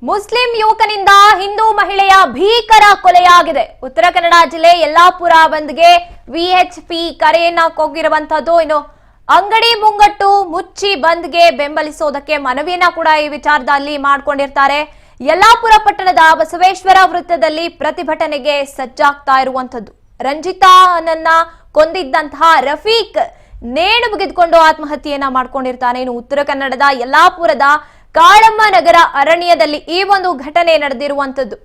Muslim ಯುವಕನಿಂದ Hindu ಮಹಿಳೆಯ ಭೀಕರ ಕೊಲೆಯಾಗಿದೆ. ಉತ್ತರ ಕನ್ನಡ ಜಿಲ್ಲೆ ಯಲ್ಲಾಪುರ ಬಂದ್ಗೆ ವಿಎಚ್ಪಿ ಕರೆಯನ್ನ ಕೊಗಿರುವಂತದ್ದು. ಇನ್ನು ಅಂಗಡಿ ಮುಂಗಟ್ಟು ಮುಚ್ಚಿ ಬಂದ್ಗೆ ಬೆಂಬಲಿಸೋದಕ್ಕೆ ಮನವಿಯನ್ನ ಕೂಡ ಈ ವಿಚಾರದಲ್ಲಿ ಮಾಡಿಕೊಂಡಿರ್ತಾರೆ. ಯಲ್ಲಾಪುರ ಪಟ್ಟಣದ ಬಸವೇಶ್ವರ ವೃತ್ತದಲ್ಲಿ ಪ್ರತಿಭಟನೆಗೆ ಸಜ್ಜಾಗ್ತಾ ಇರುವಂತದ್ದು. ರಂಜಿತಾನನ್ನ ಕೊಂದಿದ್ದಂತಹ ರಫೀಕ್ ನೇಣು ಬಿಗಿದುಕೊಂಡು ಆತ್ಮಹತ್ಯೆಯನ್ನ ಮಾಡ್ಕೊಂಡಿರ್ತಾನೆ. ಇನ್ನು ಉತ್ತರ ಕನ್ನಡದ ಯಲ್ಲಾಪುರದ ಕಾಳಮ್ಮ ನಗರ ಅರಣ್ಯದಲ್ಲಿ ಈ ಒಂದು ಘಟನೆ ನಡೆದಿರುವಂತದ್ದು.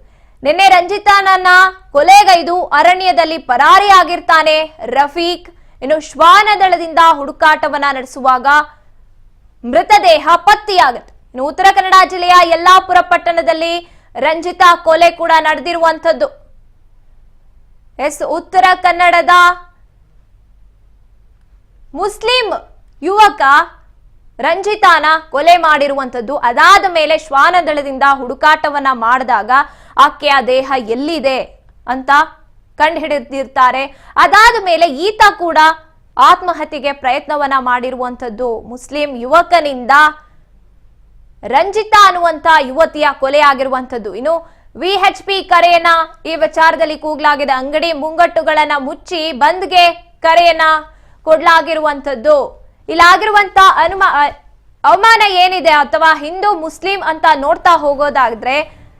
ನಿನ್ನೆ ರಂಜಿತಾನನ್ನ ಕೊಲೆಗೈದು ಅರಣ್ಯದಲ್ಲಿ ಪರಾರಿಯಾಗಿರ್ತಾನೆ ರಫೀಕ್. ಇನ್ನು ಶ್ವಾನದಳದಿಂದ ಹುಡುಕಾಟವನ್ನ ನಡೆಸುವಾಗ ಮೃತದೇಹ ಪತ್ತೆಯಾಗುತ್ತೆ. ಇನ್ನು ಉತ್ತರ ಕನ್ನಡ ಜಿಲ್ಲೆಯ ಯಲ್ಲಾಪುರ ಪಟ್ಟಣದಲ್ಲಿ ರಂಜಿತಾ ಕೊಲೆ ಕೂಡ ನಡೆದಿರುವಂತದ್ದು. ಉತ್ತರ ಕನ್ನಡದ ಮುಸ್ಲಿಂ ಯುವಕ ರಂಜಿತಾನ ಕೊಲೆ ಮಾಡಿರುವಂತದ್ದು. ಅದಾದ ಮೇಲೆ ಶ್ವಾನದಳದಿಂದ ಹುಡುಕಾಟವನ್ನ ಮಾಡಿದಾಗ ಆಕೆಯ ದೇಹ ಎಲ್ಲಿದೆ ಅಂತ ಕಂಡು ಹಿಡಿದಿರ್ತಾರೆ. ಅದಾದ ಮೇಲೆ ಈತ ಕೂಡ ಆತ್ಮಹತ್ಯೆಗೆ ಪ್ರಯತ್ನವನ್ನ ಮಾಡಿರುವಂತದ್ದು. ಮುಸ್ಲಿಂ ಯುವಕನಿಂದ ರಂಜಿತಾ ಅನ್ನುವಂತ ಯುವತಿಯ ಕೊಲೆ ಆಗಿರುವಂತದ್ದು. ಇನ್ನು ವಿಎಚ್ಪಿ ಕರೆಯನ್ನ ಈ ವಿಚಾರದಲ್ಲಿ ಕೂಗಲಾಗಿದೆ. ಅಂಗಡಿ ಮುಂಗಟ್ಟುಗಳನ್ನ ಮುಚ್ಚಿ ಬಂದ್ಗೆ ಕರೆಯನ್ನ ಕೊಡ್ಲಾಗಿರುವಂತದ್ದು. ಇಲ್ಲಾಗಿರುವಂತ ಅವಮಾನ ಏನಿದೆ ಅಥವಾ ಹಿಂದೂ ಮುಸ್ಲಿಂ ಅಂತ ನೋಡ್ತಾ ಹೋಗೋದಾದ್ರೆ